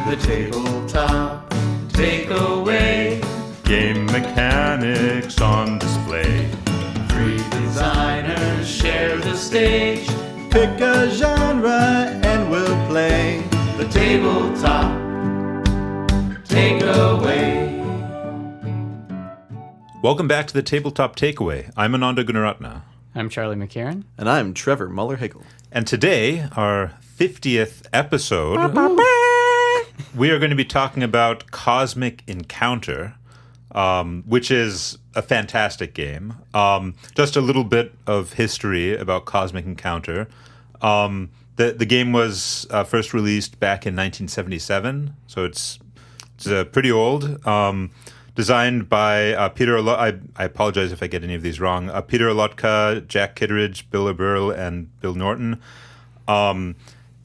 The tabletop takeaway. Game mechanics on display. Three designers share the stage. Pick a genre and we'll play. The tabletop takeaway. Welcome back to the Tabletop Takeaway. I'm Ananda Gunaratna. I'm Charlie McCarran. And I'm Trever Muller-Hagel. And today, our 50th episode, we are going to be talking about Cosmic Encounter, which is a fantastic game. Just a little bit of history about Cosmic Encounter. The game was first released back in 1977, so it's pretty old. Designed by Peter I apologize if I get any of these wrong. Peter Olotka, Jack Kitteridge, Bill Eberl, and Bill Norton.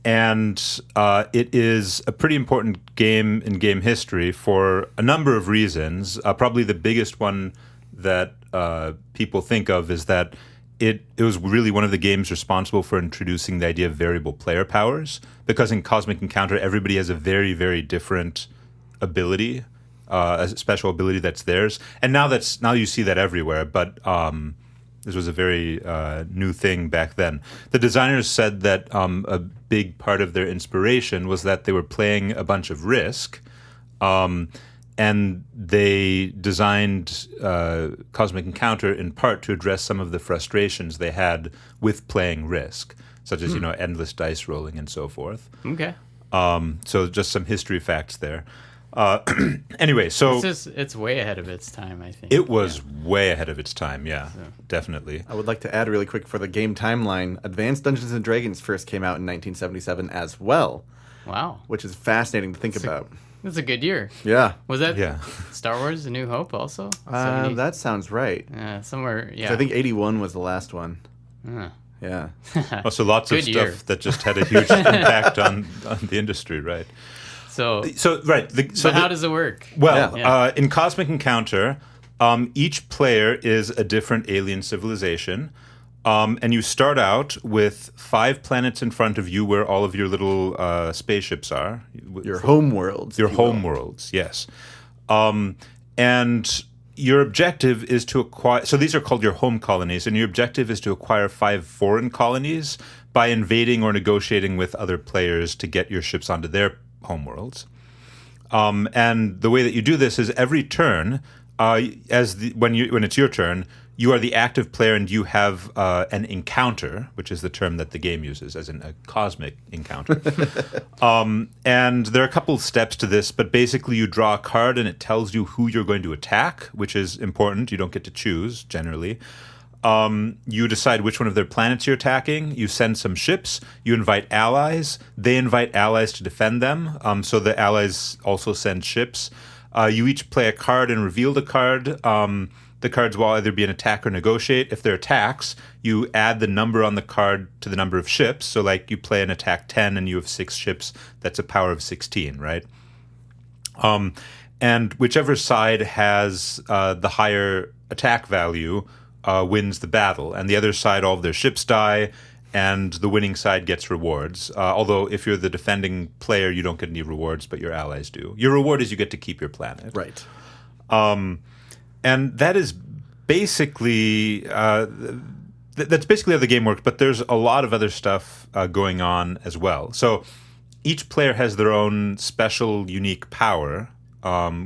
It is a pretty important game in game history for a number of reasons. Probably the biggest one that people think of is that it was really one of the games responsible for introducing the idea of variable player powers, because in Cosmic Encounter, everybody has a very, very different ability, a special ability that's theirs. And now you see that everywhere, but this was a very new thing back then. The designers said that a big part of their inspiration was that they were playing a bunch of Risk, and they designed Cosmic Encounter in part to address some of the frustrations they had with playing Risk, such as endless dice rolling and so forth. Okay. So just some history facts there. Anyway, so it's way ahead of its time, I think. It was way ahead of its time, definitely. I would like to add really quick for the game timeline, Advanced Dungeons & Dragons first came out in 1977 as well. Wow. Which is fascinating to think about. That's a good year. Yeah. Was that Star Wars A New Hope also? That sounds right. Somewhere, yeah. So I think 81 was the last one. Yeah. Also lots of stuff that just had a huge impact on the industry, right? So right. But how does it work? Well, in Cosmic Encounter, each player is a different alien civilization, and you start out with 5 planets in front of you where all of your little spaceships are. Your home worlds. Your home worlds, yes. And your objective is to acquire... So these are called your home colonies, and your objective is to acquire 5 foreign colonies by invading or negotiating with other players to get your ships onto their homeworlds. And the way that you do this is every turn, when it's your turn, you are the active player and you have an encounter, which is the term that the game uses, as in a cosmic encounter. And there are a couple of steps to this, but basically you draw a card and it tells you who you're going to attack, which is important. You don't get to choose, generally. You decide which one of their planets you're attacking. You send some ships. You invite allies. They invite allies to defend them. So the allies also send ships. You each play a card and reveal the card. The cards will either be an attack or negotiate. If they're attacks, you add the number on the card to the number of ships. So like you play an attack 10 and you have 6 ships. That's a power of 16, right? And whichever side has the higher attack value wins the battle, and the other side, all of their ships die, and the winning side gets rewards. Although if you're the defending player, you don't get any rewards, but your allies do. Your reward is you get to keep your planet. Right. And that is basically that's basically how the game works. But there's a lot of other stuff going on as well. So each player has their own special, unique power,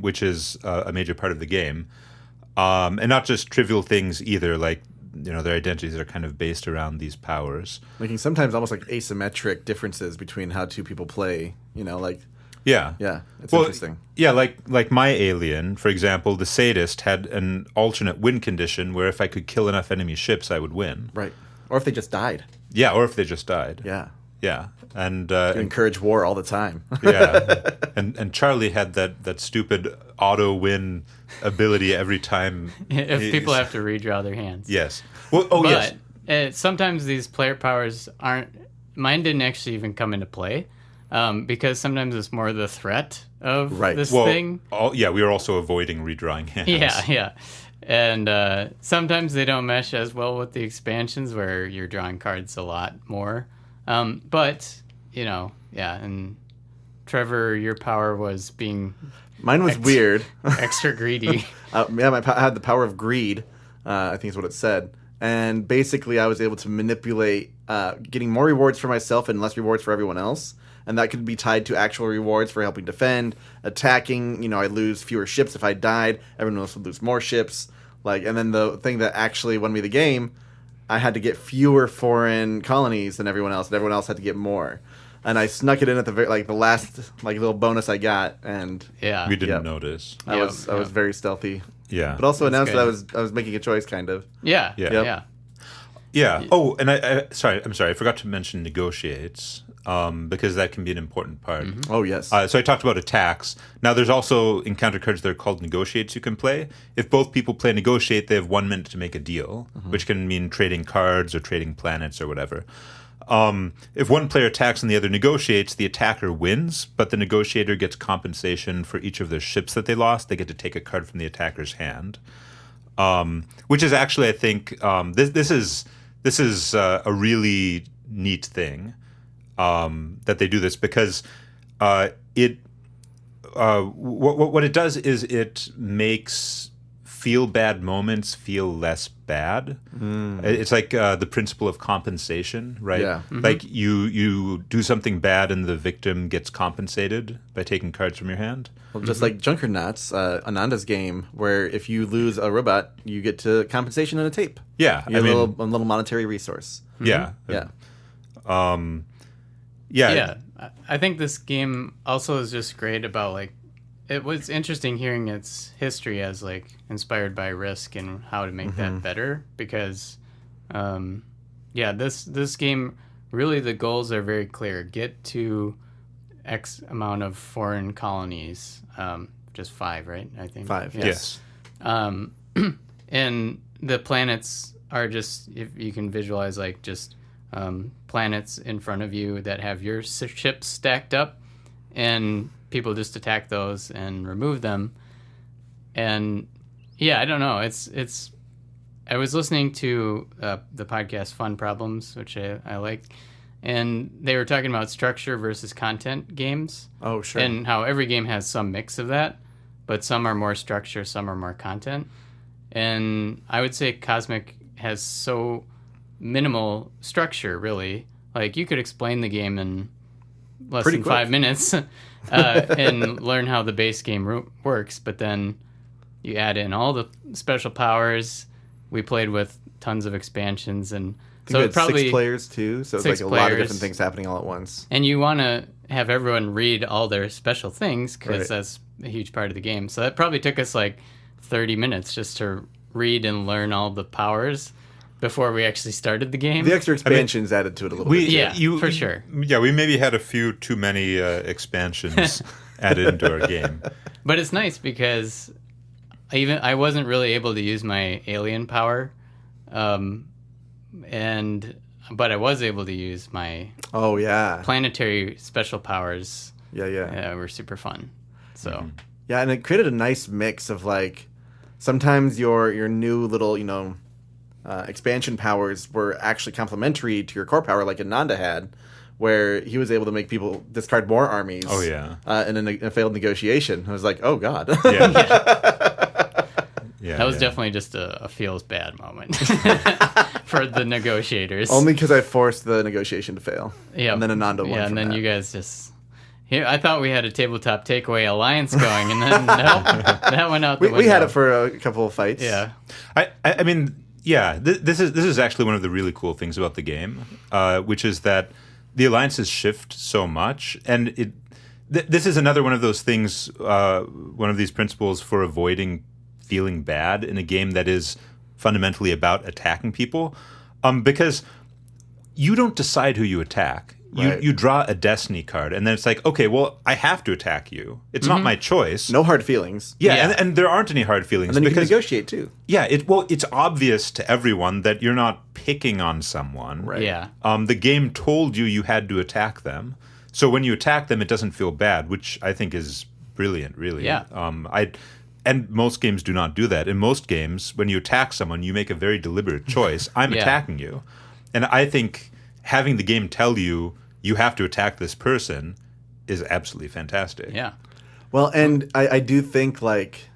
which is a major part of the game. And not just trivial things either, like, their identities are kind of based around these powers. Making sometimes almost like asymmetric differences between how two people play, Yeah. Yeah, it's interesting. Yeah, like my alien, for example, the sadist had an alternate win condition where if I could kill enough enemy ships, I would win. Right. Or if they just died. Yeah, or if they just died. Yeah. Yeah. And encourage war all the time. Yeah. And Charlie had that stupid auto win ability every time. If people have to redraw their hands. Yes. Well, yes. Sometimes these player powers aren't... Mine didn't actually even come into play because sometimes it's more the threat of this thing. We were also avoiding redrawing hands. Yeah. And sometimes they don't mesh as well with the expansions where you're drawing cards a lot more. And Trevor, your power was being Mine was weird. extra greedy. I had the power of greed, I think is what it said. And basically, I was able to manipulate getting more rewards for myself and less rewards for everyone else. And that could be tied to actual rewards for helping defend, attacking. I lose fewer ships if I died. Everyone else would lose more ships. And then the thing that actually won me the game, I had to get fewer foreign colonies than everyone else, and everyone else had to get more. And I snuck it in at the last little bonus I got, and we didn't notice. I was very stealthy. Yeah, but also announced that I was making a choice, kind of. Yeah. Oh, and I'm sorry, I forgot to mention negotiates, because that can be an important part. Mm-hmm. Oh yes. So I talked about attacks. Now there's also encounter cards that are called negotiates you can play. If both people play negotiate, they have 1 minute to make a deal, which can mean trading cards or trading planets or whatever. If one player attacks and the other negotiates, the attacker wins, but the negotiator gets compensation for each of their ships that they lost. They get to take a card from the attacker's hand, which is actually, I think, this is a really neat thing that they do this, because what it does is it makes feel bad moments feel less bad. It's like the principle of compensation, right? Yeah. Mm-hmm. Like you do something bad and the victim gets compensated by taking cards from your hand. Well, just like Junkernauts, Ananda's game, where if you lose a robot, you get to compensation and a tape. Yeah, you get a little monetary resource. Yeah, Yeah. I think this game also is just great about it was interesting hearing its history as inspired by Risk and how to make that better, because this game, really the goals are very clear. Get to X amount of foreign colonies, just 5, right? I think 5. Yes. And the planets are just, if you can visualize planets in front of you that have your ships stacked up, and people just attack those and remove them. And I don't know. It's. I was listening to the podcast Fun Problems, which I like, and they were talking about structure versus content games. Oh, sure. And how every game has some mix of that, but some are more structure, some are more content. And I would say Cosmic has so minimal structure, really. You could explain the game in less than 5 minutes and learn how the base game works, but then you add in all the special powers. We played with tons of expansions, and so it's probably 6 players too, so it's a lot of different things happening all at once. And you want to have everyone read all their special things, because that's a huge part of the game. So that probably took us 30 minutes just to read and learn all the powers before we actually started the game. The extra expansions added to it a little bit. For sure. Yeah, we maybe had a few too many expansions added into our game. But it's nice because I wasn't really able to use my alien power, but I was able to use my planetary special powers. Were super fun. So yeah, and it created a nice mix of sometimes your new little expansion powers were actually complementary to your core power, like Ananda had, where he was able to make people discard more armies. Oh yeah. In a failed negotiation. I was like, oh god. That was definitely just a feels bad moment for the negotiators. Only because I forced the negotiation to fail. Yeah. And then Ananda won. Yeah, and then that. You guys just. Here, I thought we had a tabletop takeaway alliance going, and then nope, that went out the window. We had it for a couple of fights. Yeah. I mean, this is actually one of the really cool things about the game, which is that the alliances shift so much, and this is another one of those things, one of these principles for avoiding feeling bad in a game that is fundamentally about attacking people, because you don't decide who you attack. You draw a destiny card, and then it's like, okay, well, I have to attack you. It's not my choice. No hard feelings. Yeah. And there aren't any hard feelings. And then you can negotiate, too. Yeah, it's obvious to everyone that you're not picking on someone. Right. Yeah. The game told you had to attack them. So when you attack them, it doesn't feel bad, which I think is brilliant, really. Yeah. And most games do not do that. In most games, when you attack someone, you make a very deliberate choice. I'm attacking you. And I think having the game tell you have to attack this person is absolutely fantastic. Yeah. Well, and I do think like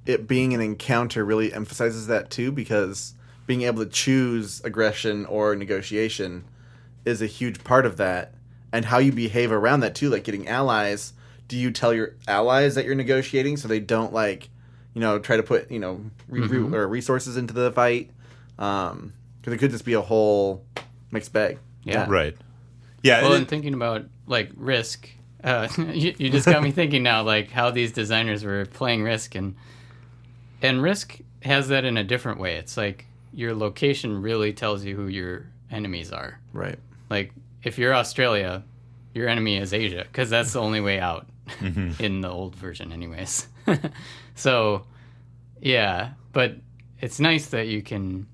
it being an encounter really emphasizes that too, because being able to choose aggression or negotiation is a huge part of that, and how you behave around that too. Like getting allies. Do you tell your allies that you're negotiating so they don't like, try to put or resources into the fight? Because it could just be a whole mixed bag. Yeah. Right. Yeah. Well, and thinking about like Risk, you just got me thinking now, like how these designers were playing Risk, and Risk has that in a different way. It's like your location really tells you who your enemies are. Right. Like if you're Australia, your enemy is Asia, because that's the only way out in the old version, anyways. So, yeah, but it's nice that you can.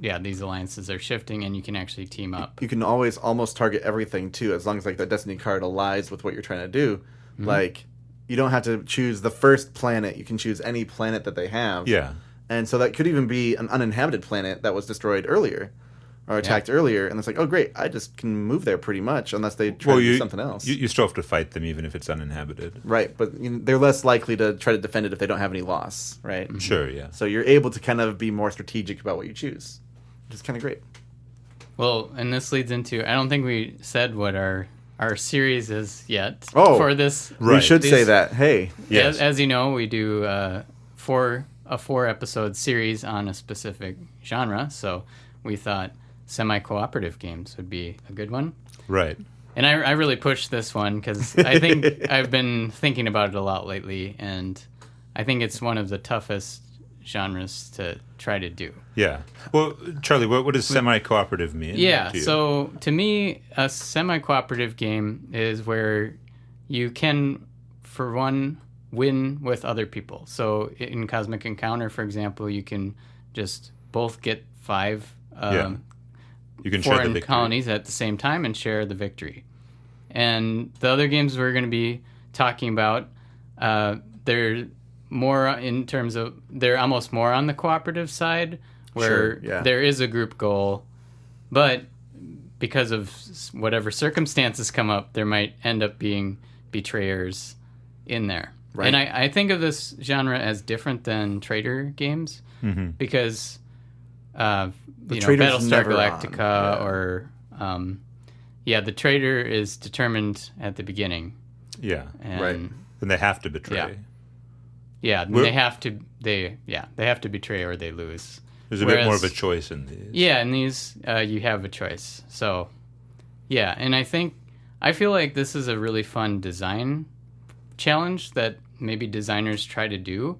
Yeah, these alliances are shifting, and you can actually team up. You can always almost target everything too, as long as like that Destiny card aligns with what you're trying to do. Mm-hmm. Like, you don't have to choose the first planet; you can choose any planet that they have. Yeah, and so that could even be an uninhabited planet that was destroyed earlier or attacked earlier, and it's like, oh great, I just can move there pretty much, unless they try to do something else. You still have to fight them even if it's uninhabited. Right, but they're less likely to try to defend it if they don't have any loss, right? Mm-hmm. Sure, yeah. So you're able to kind of be more strategic about what you choose. Which is kind of great. Well, and this leads into, I don't think we said what our series is yet for this. Right. We should say that. Hey. Yes. As you know, we do a 4-episode series on a specific genre, so we thought semi-cooperative games would be a good one. Right. And I really pushed this one because I think I've been thinking about it a lot lately, and I think it's one of the toughest genres to try to do. Yeah. Well, Charlie, what does semi-cooperative mean? Yeah, so to me, a semi-cooperative game is where you can, for one, win with other people. So in Cosmic Encounter, for example, you can just both get 5 you can share the foreign victory. colonies at the same time and share the victory. And the other games we're going to be talking about, they're more in terms of, they're almost more on the cooperative side, where there is a group goal, but because of whatever circumstances come up, there might end up being betrayers in there. Right. And I think of this genre as different than trader games, because Battlestar Galactica or the trader is determined at the beginning. Yeah, and, right. And they have to betray. Yeah, they have to betray or they lose. There's a bit more of a choice in these. Yeah, in these you have a choice. So, yeah, and I feel like this is a really fun design challenge that maybe designers try to do.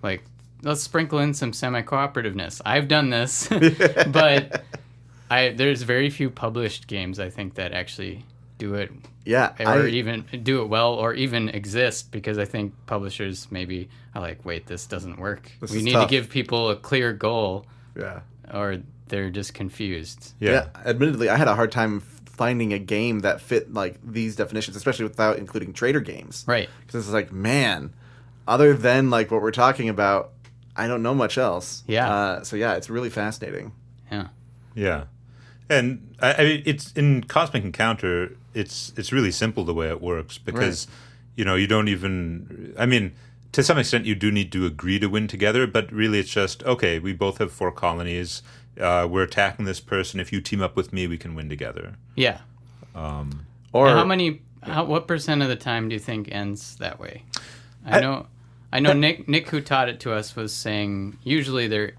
Like, let's sprinkle in some semi-cooperativeness. I've done this, but there's very few published games, I think, that actually do it. Yeah. Or even do it well, or even exist, because I think publishers maybe are like, wait, this doesn't work. We need to give people a clear goal. Yeah. Or they're just confused. Yeah. Admittedly, I had a hard time finding a game that fit like these definitions, especially without including trader games. Right. Because it's like, man, other than like what we're talking about, I don't know much else. Yeah. So yeah, it's really fascinating. Yeah. Yeah. And I mean, it's in Cosmic Encounter, it's really simple the way it works, because you don't even, I mean, to some extent you do need to agree to win together, but really it's just, okay, we both have 4 colonies, we're attacking this person, if you team up with me we can win together. Yeah. What percent of the time do you think ends that way? I know Nick who taught it to us was saying usually they're,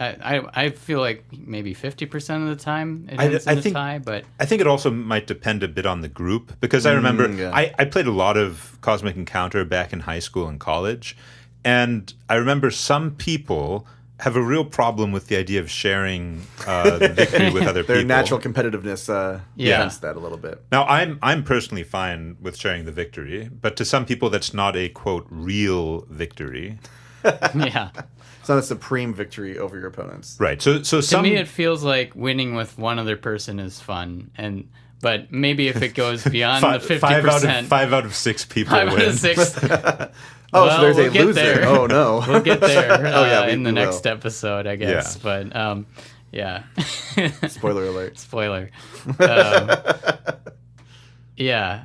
I feel like maybe 50% of the time it ends in a tie, but I think it also might depend a bit on the group, because I remember I played a lot of Cosmic Encounter back in high school and college, and I remember some people have a real problem with the idea of sharing the victory with other people. Their natural competitiveness against that a little bit. Now, I'm personally fine with sharing the victory, but to some people that's not a, quote, real victory. Yeah. It's not a supreme victory over your opponents. Right. So to me, it feels like winning with one other person is fun, but maybe if it goes beyond the 50%, 5 out of 6 people 5 win. out of 6. So there's a loser. There. Oh no, we'll get there. In the next episode, I guess. Yeah. But yeah. Spoiler alert. Spoiler. Yeah.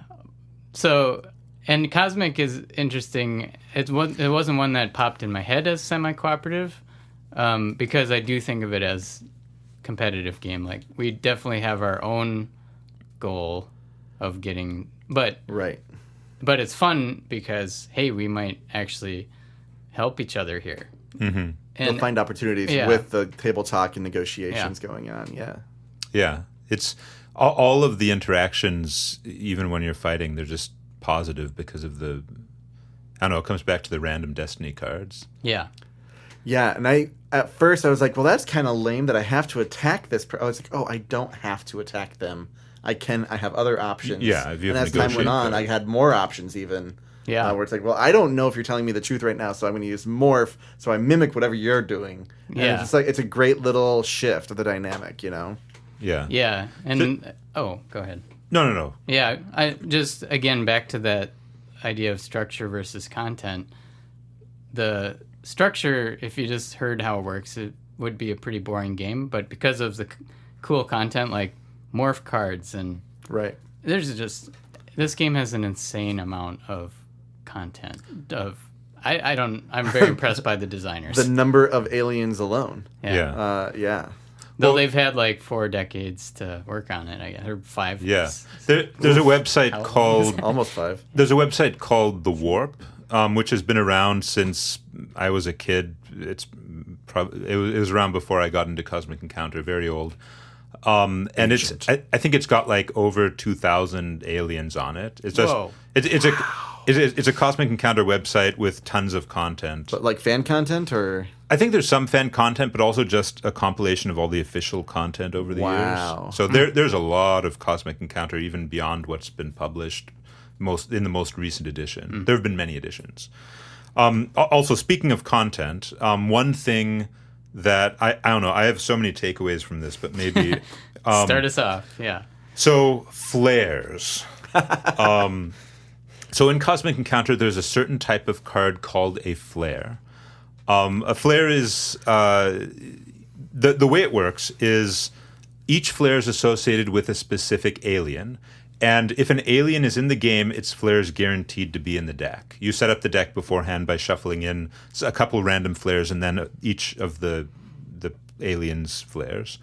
So And Cosmic is interesting. It wasn't one that popped in my head as semi-cooperative, because I do think of it as competitive game. Like, we definitely have our own goal of getting, but Right. it's fun because, hey, we might actually help each other here. Mm-hmm. They'll And find opportunities Yeah. with the table talk and negotiations going on. Yeah. Yeah, it's all of the interactions, even when you're fighting, they're just positive because of the, I don't know, it comes back to the random destiny cards. yeah. Yeah, and at first I was like, well, that's kind of lame that I have to attack this. I was like, oh, I don't have to attack them. I have other options. Yeah, if you and have as time went negotiate on, card. I had more options even. Yeah. Where it's like, well, I don't know if you're telling me the truth right now, so I'm going to use morph, so I mimic whatever you're doing. And Yeah. it's just like, it's a great little shift of the dynamic, you know? Yeah. Yeah. And, go ahead. No. Yeah, I just, again, back to that idea of structure versus content. The structure, if you just heard how it works, it would be a pretty boring game, but because of the cool content like morph cards and Right. this game has an insane amount of content I'm very impressed by the designers. The number of aliens alone. Yeah. Yeah. Though Well- they've had like 4 decades to work on it, I guess, or 5. Yeah. There's a website How- called Almost 5. There's a website called The Warp, which has been around since I was a kid. It was around before I got into Cosmic Encounter, very old. And I think it's got like over 2,000 aliens on it. It's just Whoa. it's a Cosmic Encounter website with tons of content. But like fan content or? I think there's some fan content, but also just a compilation of all the official content over the Wow. years. So there's a lot of Cosmic Encounter, even beyond what's been published in the most recent edition. There have been many editions. Also, speaking of content, one thing that I don't know, I have so many takeaways from this, but maybe Start us off, yeah. so flares. So in Cosmic Encounter, there's a certain type of card called a flare. A flare is the way it works is each flare is associated with a specific alien. And if an alien is in the game, its flare is guaranteed to be in the deck. You set up the deck beforehand by shuffling in a couple random flares and then each of the aliens' flares.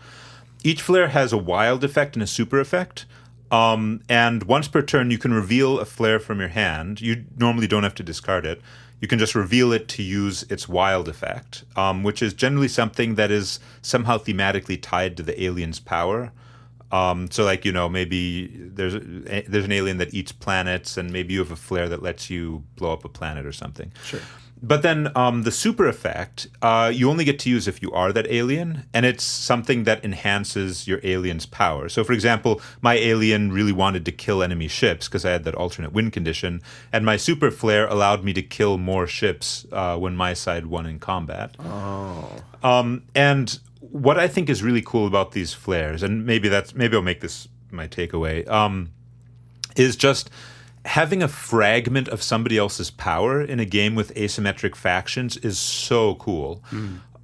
Each flare has a wild effect and a super effect. And once per turn, you can reveal a flare from your hand. You normally don't have to discard it. You can just reveal it to use its wild effect, which is generally something that is somehow thematically tied to the alien's power. So, like, you know, maybe there's an alien that eats planets, and maybe you have a flare that lets you blow up a planet or something. Sure. But then the super effect, you only get to use if you are that alien, and it's something that enhances your alien's power. So, for example, my alien really wanted to kill enemy ships because I had that alternate win condition, and my super flare allowed me to kill more ships when my side won in combat. Oh. And what I think is really cool about these flares, and maybe I'll make this my takeaway, is just having a fragment of somebody else's power in a game with asymmetric factions is so cool.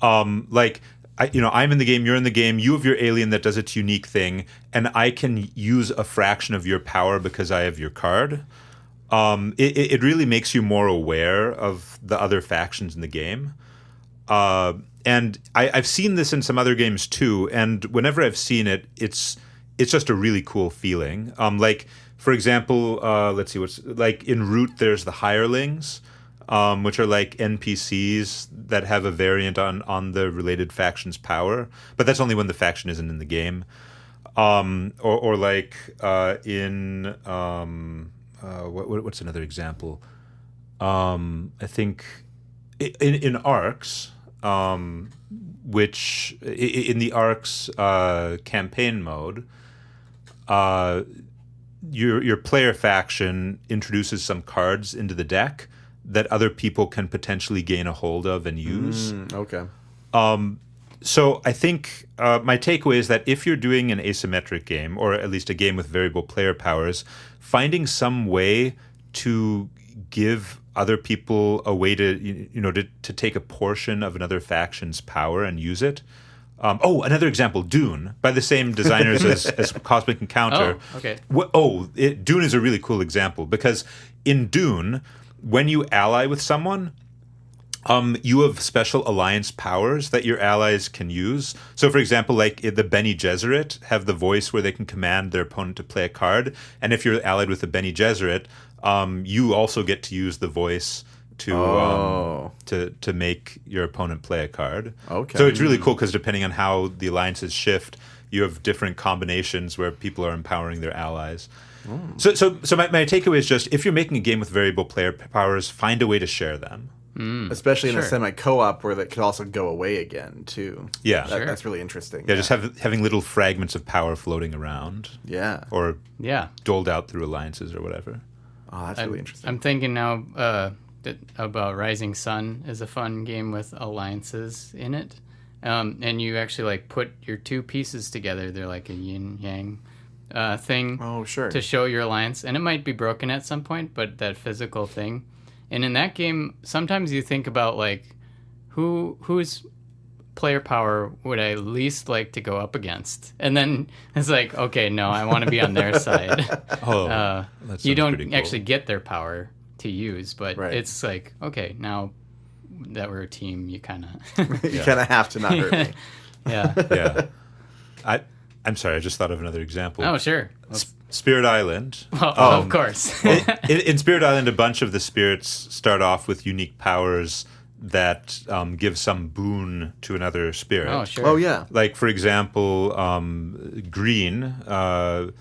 Like, I'm in the game, you're in the game, you have your alien that does its unique thing, and I can use a fraction of your power because I have your card. It really makes you more aware of the other factions in the game. And I've seen this in some other games too, and whenever I've seen it, it's just a really cool feeling. Like, for example, let's see, what's like in Root, there's the hirelings, which are like NPCs that have a variant on the related faction's power, but that's only when the faction isn't in the game. Or like in what's another example? I think in Arcs, which in the Arcs campaign mode, your player faction introduces some cards into the deck that other people can potentially gain a hold of and use. Okay. So I think my takeaway is that if you're doing an asymmetric game, or at least a game with variable player powers, finding some way to give other people a way to take a portion of another faction's power and use it Another example, Dune, by the same designers as Cosmic Encounter. Oh, okay. Dune is a really cool example because in Dune, when you ally with someone, you have special alliance powers that your allies can use. So, for example, like the Bene Gesserit have the voice where they can command their opponent to play a card. And if you're allied with the Bene Gesserit, you also get to use the voice to make your opponent play a card. Okay. So it's really cool because depending on how the alliances shift, you have different combinations where people are empowering their allies. So my takeaway is just, if you're making a game with variable player powers, find a way to share them. Especially in a Sure. semi-co-op where that could also go away again, too. Yeah. That's really interesting. Yeah, just having little fragments of power floating around. Yeah. Or Yeah. doled out through alliances or whatever. Oh, that's really interesting. I'm thinking now about Rising Sun is a fun game with alliances in it. And you actually like put your two pieces together. They're like a yin yang thing Oh, sure. to show your alliance. And it might be broken at some point, but that physical thing. And in that game, sometimes you think about like whose player power would I least like to go up against? And then it's like, okay, no, I want to be on their side. That You sounds don't pretty cool. actually get their power to use, but Right. it's like, okay, now that we're a team, you kind of You kind of have to not hurt me. yeah. Yeah. I'm sorry, I just thought of another example. Oh, sure. Spirit Island. Well, of course. In Spirit Island, a bunch of the spirits start off with unique powers that give some boon to another spirit. Oh, sure. Oh, yeah. Like, for example, Green, the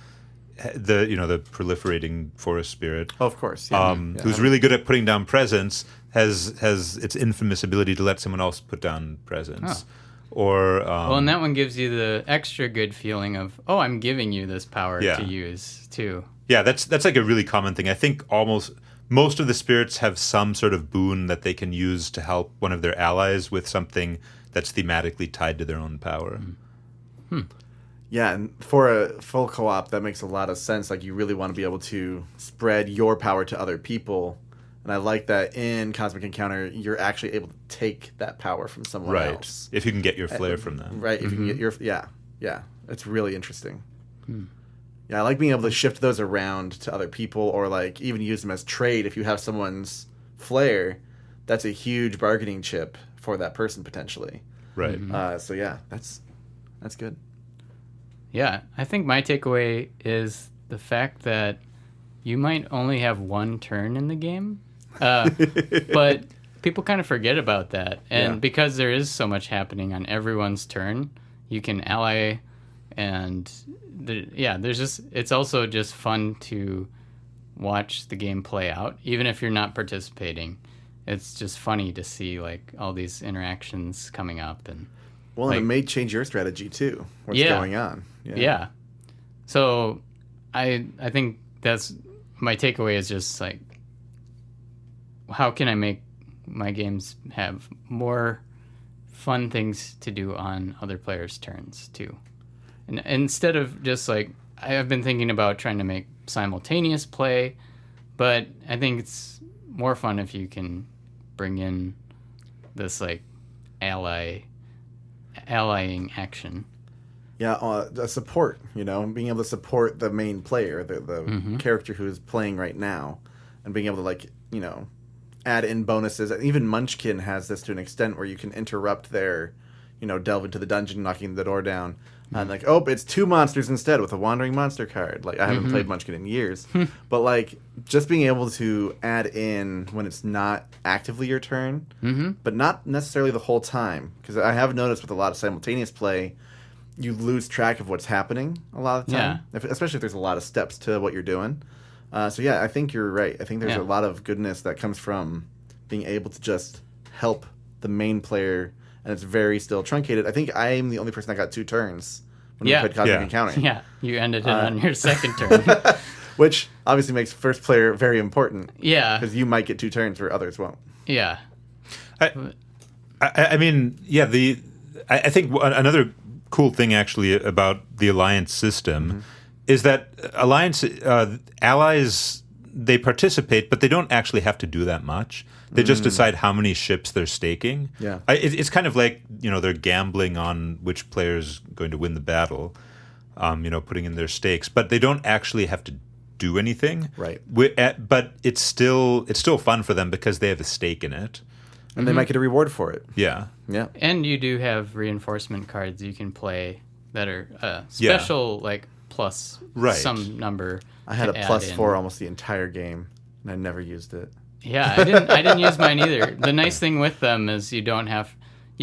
proliferating forest spirit, Oh, of course. Yeah. who's really good at putting down presents, has its infamous ability to let someone else put down presents. Or Well, and that one gives you the extra good feeling of, oh, I'm giving you this power Yeah. to use too. yeah, that's like a really common thing. I think almost most of the spirits have some sort of boon that they can use to help one of their allies with something that's thematically tied to their own power. Yeah, and for a full co-op, that makes a lot of sense. Like, you really want to be able to spread your power to other people. And I like that in Cosmic Encounter, you're actually able to take that power from someone Right. else. If you can get your flair from them. Right, if you can get your... Yeah. It's really interesting. Yeah, I like being able to shift those around to other people, or, like, even use them as trade. If you have someone's flair, that's a huge bargaining chip for that person, potentially. Right. So, yeah, that's good. Yeah, I think my takeaway is the fact that you might only have one turn in the game, but people kind of forget about that. And Yeah. because there is so much happening on everyone's turn, you can ally, and it's also just fun to watch the game play out, even if you're not participating. It's just funny to see like all these interactions coming up and. Well, and it Like- may change your strategy, too. What's Yeah. going on. Yeah. So I think that's my takeaway is just like, how can I make my games have more fun things to do on other players' turns too? And instead of just like, I have been thinking about trying to make simultaneous play, but I think it's more fun if you can bring in this like allying action. Yeah, the support, being able to support the main player, the character who is playing right now, and being able to, add in bonuses. And even Munchkin has this to an extent where you can interrupt their, delve into the dungeon, knocking the door down, and like, oh, it's 2 monsters instead with a Wandering Monster card. Like, I haven't played Munchkin in years, but like, just being able to add in when it's not actively your turn, but not necessarily the whole time, because I have noticed with a lot of simultaneous play, you lose track of what's happening a lot of the time, especially if there's a lot of steps to what you're doing. So yeah, I think you're right. I think there's a lot of goodness that comes from being able to just help the main player, and it's very still truncated. I think I'm the only person that got 2 turns when we played Cosmic Encounter. Yeah, you ended it on your second turn. Which obviously makes first player very important. Yeah. Because you might get 2 turns where others won't. Yeah. I mean, yeah, I think another cool thing actually about the alliance system is that alliance allies they participate, but they don't actually have to do that much. They just decide how many ships they're staking. Yeah. It's kind of like, they're gambling on which player's going to win the battle, putting in their stakes, but they don't actually have to do anything. Right. But it's still fun for them because they have a stake in it. And they might get a reward for it. Yeah. Yeah. And you do have reinforcement cards you can play that are special, like plus some number. I had a to add plus in. 4 almost the entire game, and I never used it. Yeah, I didn't use mine either. The nice thing with them is you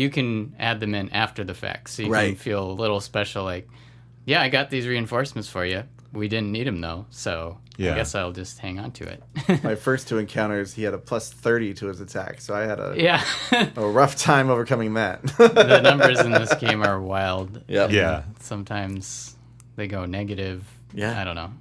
can add them in after the fact, so you can feel a little special. Like, yeah, I got these reinforcements for you. We didn't need them though, so I guess I'll just hang on to it. My first 2 encounters, he had a plus 30 to his attack, so I had a a rough time overcoming that. The numbers in this game are wild. Yep. Yeah. Sometimes they go negative. Yeah. I don't know.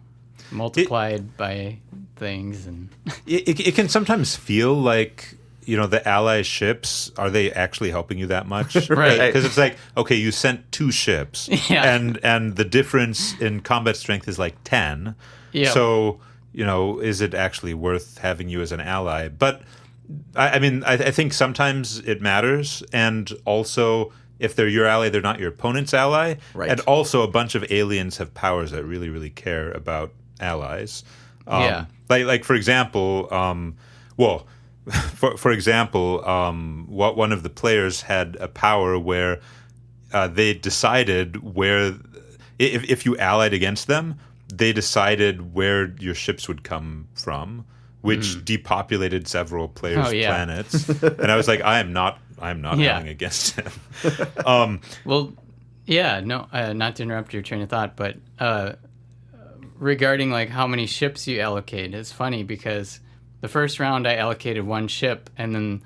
Multiplied by things and It can sometimes feel like, the ally ships, are they actually helping you that much? Right. Because it's like, okay, you sent 2 ships, and the difference in combat strength is like 10. Yeah. So, is it actually worth having you as an ally? But, I think sometimes it matters, and also, if they're your ally, they're not your opponent's ally. Right. And also, a bunch of aliens have powers that really, really care about allies. Like for example, for example, one of the players had a power where they decided where, if you allied against them, they decided where your ships would come from, which depopulated several players' planets. And I was like, I'm not allying against him. well, not to interrupt your train of thought, but regarding like how many ships you allocate, it's funny because the first round I allocated 1 ship, and then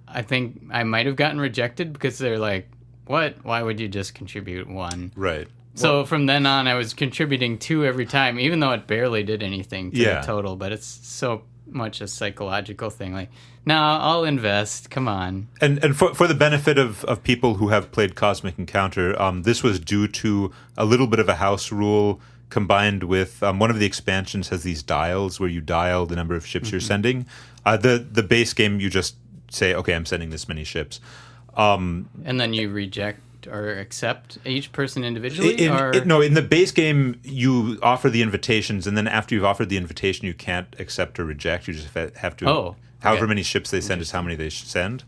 I think I might have gotten rejected because they're like, what? Why would you just contribute 1? Right. So from then on, I was contributing 2 every time, even though it barely did anything to the total. But it's so much a psychological thing. Like, no, I'll invest. Come on. And for the benefit of people who have played Cosmic Encounter, this was due to a little bit of a house rule combined with one of the expansions has these dials where you dial the number of ships you're sending. The base game, you just say, okay, I'm sending this many ships. And then you reject or accept each person individually? No, in the base game, you offer the invitations, and then after you've offered the invitation, you can't accept or reject. You just have to... however many ships they send is how many they send.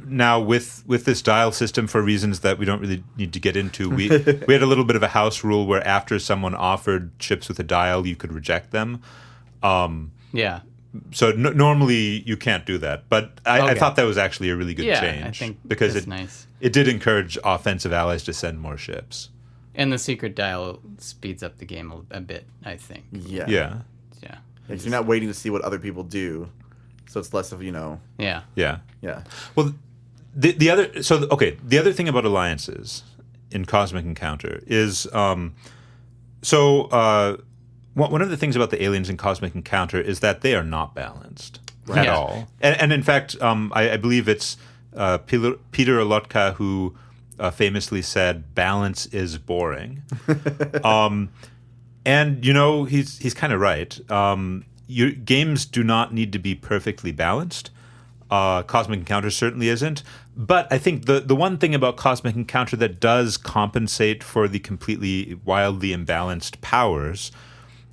Now, with this dial system, for reasons that we don't really need to get into, we had a little bit of a house rule where after someone offered ships with a dial, you could reject them. So normally you can't do that, but I thought that was actually a really good change. I think because it's nice. It did encourage offensive allies to send more ships. And the secret dial speeds up the game a bit, I think. Yeah. Because you're not waiting to see what other people do, so it's less of Yeah. Well, the other thing about alliances in Cosmic Encounter is one of the things about the aliens in Cosmic Encounter is that they are not balanced at all. And in fact, I believe it's Peter Olotka who famously said, "Balance is boring." And he's kind of right. Your games do not need to be perfectly balanced. Cosmic Encounter certainly isn't. But I think the one thing about Cosmic Encounter that does compensate for the completely wildly imbalanced powers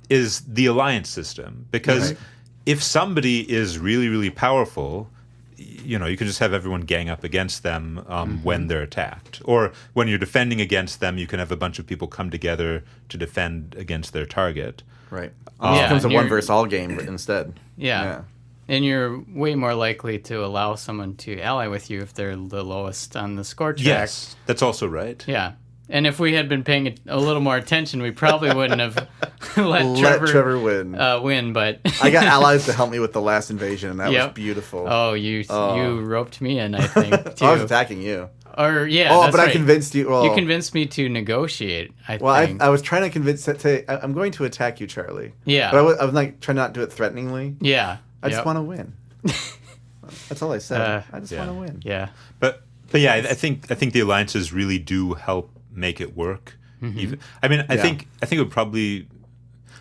is the alliance system. Because if somebody is really, really powerful, you can just have everyone gang up against them when they're attacked. Or when you're defending against them, you can have a bunch of people come together to defend against their target. Right. It becomes a 1 versus all game instead. Yeah. And you're way more likely to allow someone to ally with you if they're the lowest on the score track. Yes, that's also right. Yeah. And if we had been paying a little more attention, we probably wouldn't have let Trevor win. But I got allies to help me with the last invasion, and that was beautiful. Oh, you roped me in, I think, too. I was attacking you. Or that's right. I convinced you. Well, you convinced me to negotiate. I think. I was trying to convince. I'm going to attack you, Charlie. Yeah. But I was like trying not to do it threateningly. Yeah. I just want to win. That's all I said. I just want to win. Yeah. But yeah, I think the alliances really do help make it work. Mm-hmm. I think it would probably.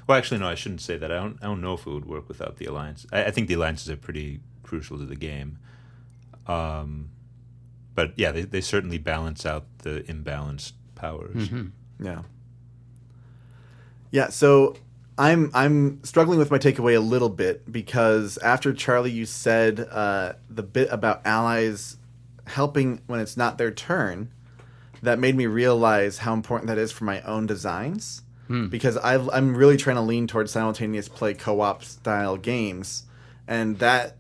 Well, actually, no, I shouldn't say that. I don't know if it would work without the alliance. I think the alliances are pretty crucial to the game. But yeah, they certainly balance out the imbalanced powers. Yeah. Yeah, so I'm struggling with my takeaway a little bit because after Charlie, you said the bit about allies helping when it's not their turn, that made me realize how important that is for my own designs. Because I'm really trying to lean towards simultaneous play co-op style games, and that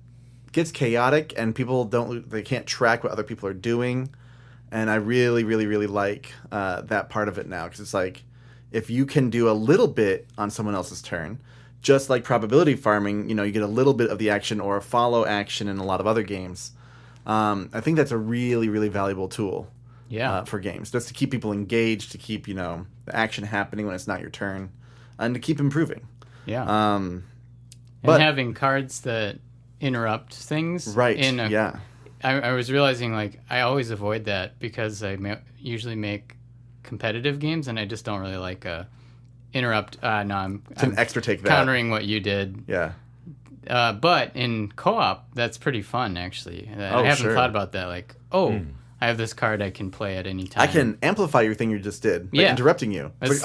gets chaotic, and people they can't track what other people are doing, and I really, really, really like that part of it now, because it's like, if you can do a little bit on someone else's turn, just like probability farming, you get a little bit of the action or a follow action in a lot of other games. I think that's a really, really valuable tool. For games, just to keep people engaged, to keep the action happening when it's not your turn, and to keep improving. And having cards that interrupt things. Right. I was realizing I always avoid that because I usually make competitive games, and I just don't really like interrupt. No, I'm an extra take that countering what you did. Yeah. But in co-op, that's pretty fun actually. I haven't thought about that. I have this card I can play at any time. I can amplify your thing you just did by interrupting you. That's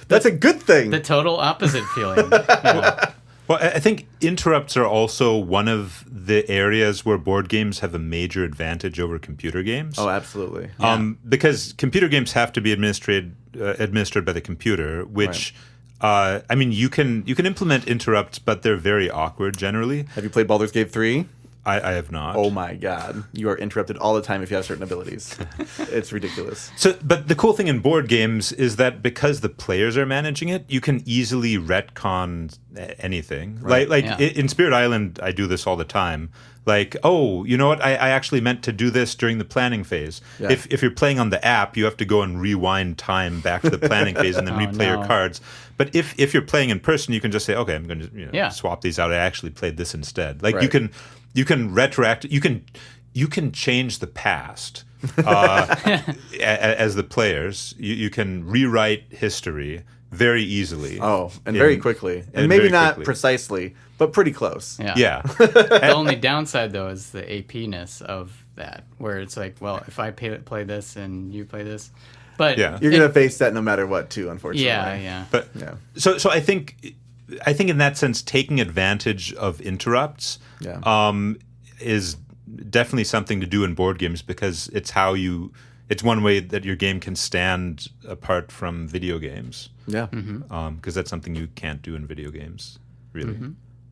that's a good thing. The total opposite feeling. Well, I think interrupts are also one of the areas where board games have a major advantage over computer games. Oh, absolutely. Because computer games have to be administered by the computer, which... you can implement interrupts, but they're very awkward generally. Have you played Baldur's Gate 3? I have not. Oh my god. You are interrupted all the time if you have certain abilities. It's ridiculous. But the cool thing in board games is that because the players are managing it, you can easily retcon anything. Right. In Spirit Island, I do this all the time. You know what? I actually meant to do this during the planning phase. Yeah. If you're playing on the app, you have to go and rewind time back to the planning phase and then replay your cards. But if you're playing in person, you can just say, okay, I'm going to swap these out. I actually played this instead. You can retroact. You can change the past as the players. You can rewrite history very easily. Oh, and very quickly. And maybe not precisely, but pretty close. Yeah. The only downside, though, is the AP-ness of that, where it's if I play this and you play this. But you're going to face that no matter what, too, unfortunately. Yeah. But so I think in that sense, taking advantage of interrupts is definitely something to do in board games, because it's one way that your game can stand apart from video games. Yeah. Because that's something you can't do in video games, really.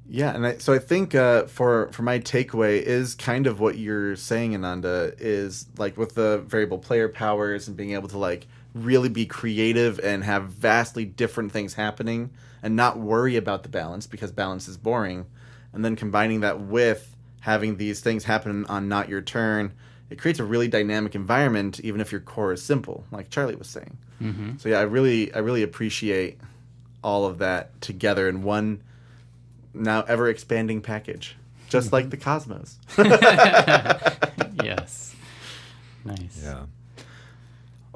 Yeah, and so I think for my takeaway is kind of what you're saying, Ananda, is with the variable player powers and being able to really be creative and have vastly different things happening and not worry about the balance, because balance is boring, and then combining that with having these things happen on not your turn, it creates a really dynamic environment, even if your core is simple, like Charlie was saying. So yeah, I really appreciate all of that together in one now ever expanding package, just like the cosmos. Yes. Nice. Yeah.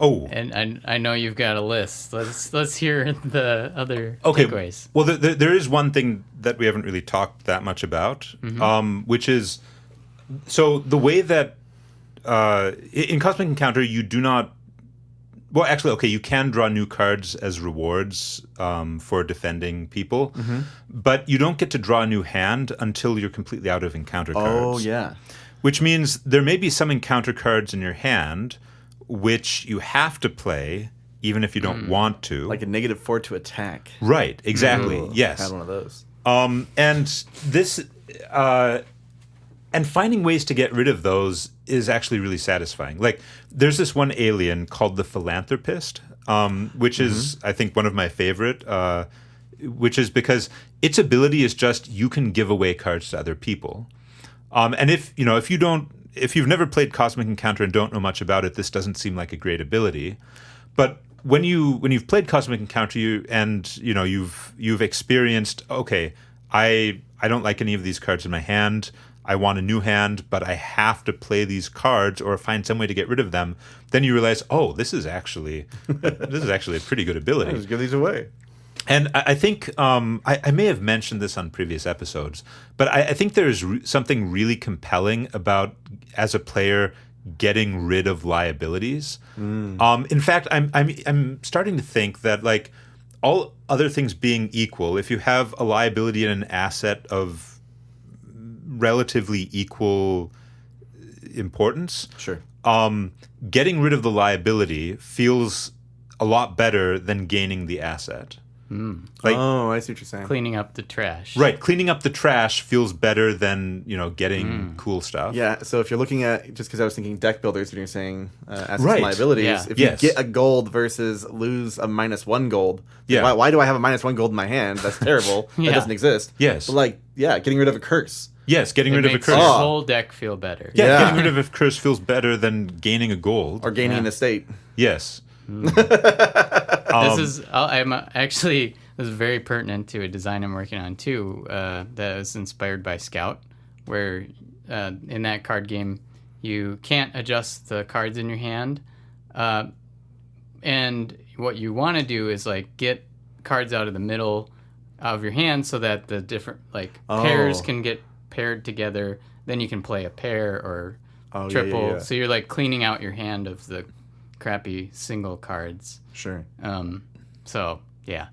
Oh, And I know you've got a list. Let's hear the other takeaways. Well, there is one thing that we haven't really talked that much about, which is, so the way that in Cosmic Encounter you do not. Well, actually, okay, you can draw new cards as rewards for defending people, but you don't get to draw a new hand until you're completely out of encounter cards. Oh, yeah. Which means there may be some encounter cards in your hand which you have to play even if you don't want to. Like a -4 to attack. Right, exactly. Ooh, yes. I had one of those. And this... and finding ways to get rid of those is actually really satisfying. There's this one alien called the Philanthropist, which is, I think, one of my favorite, which is because its ability is just you can give away cards to other people. And if you've never played Cosmic Encounter and don't know much about it, this doesn't seem like a great ability. But when you've played Cosmic Encounter you've experienced, okay, I don't like any of these cards in my hand. I want a new hand, but I have to play these cards or find some way to get rid of them. Then you realize, oh, this is actually a pretty good ability. Just give these away. And I think I may have mentioned this on previous episodes, but I think there's something really compelling about, as a player, getting rid of liabilities. In fact, I'm starting to think that, like, all other things being equal, if you have a liability and an asset of relatively equal importance, Sure. Getting rid of the liability feels a lot better than gaining the asset. Like, I see what you're saying. Cleaning up the trash. right, cleaning up the trash feels better than, getting cool stuff. Yeah, so if you're looking at, just because I was thinking deck builders when you're saying assets Right. and liabilities, Yeah. if Yes. you get a gold versus lose a -1 gold, Yeah. why do I have a -1 gold in my hand? That's terrible. Yeah. That doesn't exist. Yes. But, like, getting rid of a curse. Yes, getting It rid of a makes curse. your Oh. whole deck feel better. Yeah, Yeah. getting rid of a curse feels better than gaining a gold. Or gaining an estate. Yes. This is I'm actually this is very pertinent to a design I'm working on too. That was inspired by Scout, where in that card game you can't adjust the cards in your hand, and what you want to do is like get cards out of the middle of your hand so that the different pairs can get paired together. Then you can play a pair or triple. Yeah. So you're like cleaning out your hand of the crappy single cards. Sure. So yeah,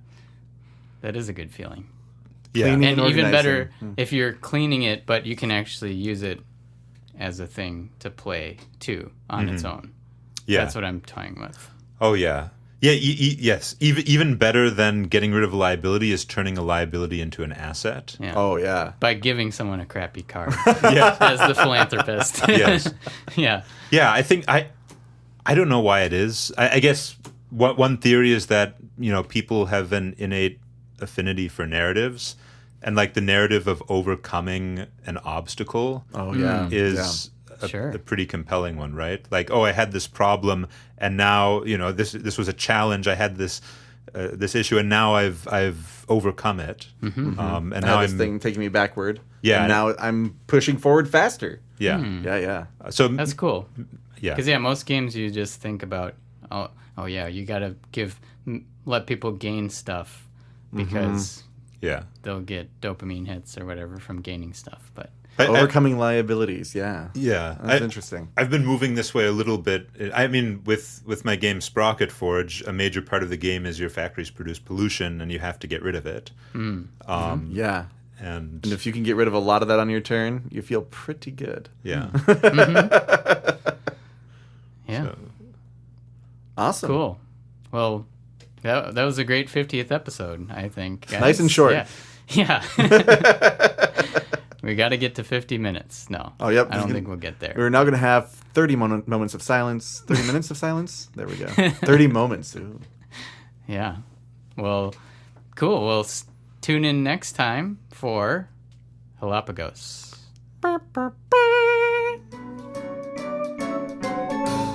that is a good feeling. Yeah. Cleaning And and even organizing. better if you're cleaning it, but you can actually use it as a thing to play too on its own. Yeah. That's what I'm toying with. Oh, yeah. Yeah, yes. Even better than getting rid of a liability is turning a liability into an asset. Yeah. Oh, yeah. By giving someone a crappy card Yeah. as the philanthropist. Yes. Yeah. Yeah, I think I don't know why it is. I guess one theory is that, people have an innate affinity for narratives, and like the narrative of overcoming an obstacle Oh, yeah. is Sure. a pretty compelling one, right? Like, oh, I had this problem, and now this was a challenge. I had this issue, and now I've overcome it. And I now had this I'm thing taking me backward. Yeah. And now I'm pushing forward faster. yeah. Yeah. So That's cool. yeah, Because most games you just think about, oh yeah, you got to let people gain stuff because yeah. they'll get dopamine hits or whatever from gaining stuff. But Overcoming liabilities. Yeah. Yeah, That's interesting. I've been moving this way a little bit. I mean, with my game Sprocket Forge, a major part of the game is your factories produce pollution, and you have to get rid of it. Yeah. And And if you can get rid of a lot of that on your turn, you feel pretty good. yeah, yeah, So, Awesome. cool. Well, that was a great 50th episode, I think. Guys. Nice and short. Yeah. We got to get to 50 minutes. No. Oh, yep. I don't think we'll get there. We're now going to have 30 moments of silence. 30 minutes of silence? There we go. 30 moments. Ooh. Yeah. Well, cool. Well, tune in next time for Galapagos.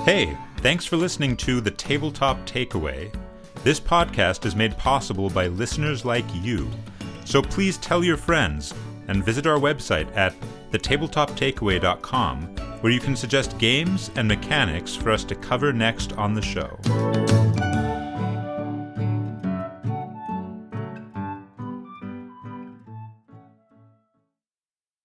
hey, thanks for listening to the Tabletop Takeaway. This podcast is made possible by listeners like you. So please tell your friends and visit our website at thetabletoptakeaway.com, where you can suggest games and mechanics for us to cover next on the show.